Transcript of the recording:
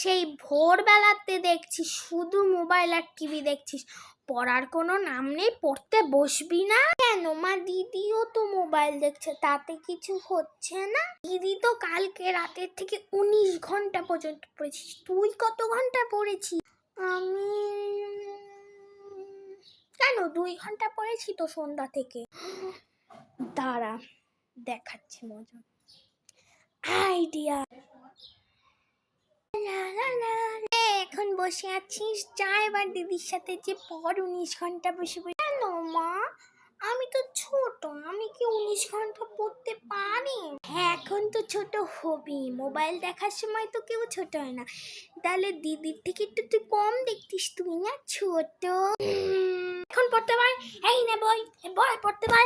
সেই ভোরবেলাতে দেখছিস শুধু মোবাইল আর টিভি দেখছিস, পড়ার কোনো নাম নেই, পড়তে বসবি না কেন? মা দিদিও তো মোবাইল দেখছে, তাতে কিছু হচ্ছে না? দিদি তো কালকে রাতের থেকে 19 ঘন্টা পর্যন্ত পড়েছিস, তুই কত ঘন্টা পড়েছিস? আমি কেন 2 ঘন্টা পড়েছি তো সন্ধ্যা থেকে। দাঁড়া দেখাচ্ছি মজা, আইডিয়া। এখন বসে আছিস, যা এবার দিদির সাথে যে পড় 19 ঘন্টা বসে বসে। কেন মা, আমি তো ছোট, আমি কি 19 ঘন্টা পড়তে পারি? হ্যাঁ এখন তো ছোট হবি, মোবাইল দেখার সময় তো কেউ ছোট হয় না। তাহলে দিদির থেকে একটু তুই কম দেখতিস, তুই না ছোট। এখন পড়তে পার, এই নে বই, বই পড়তে পার।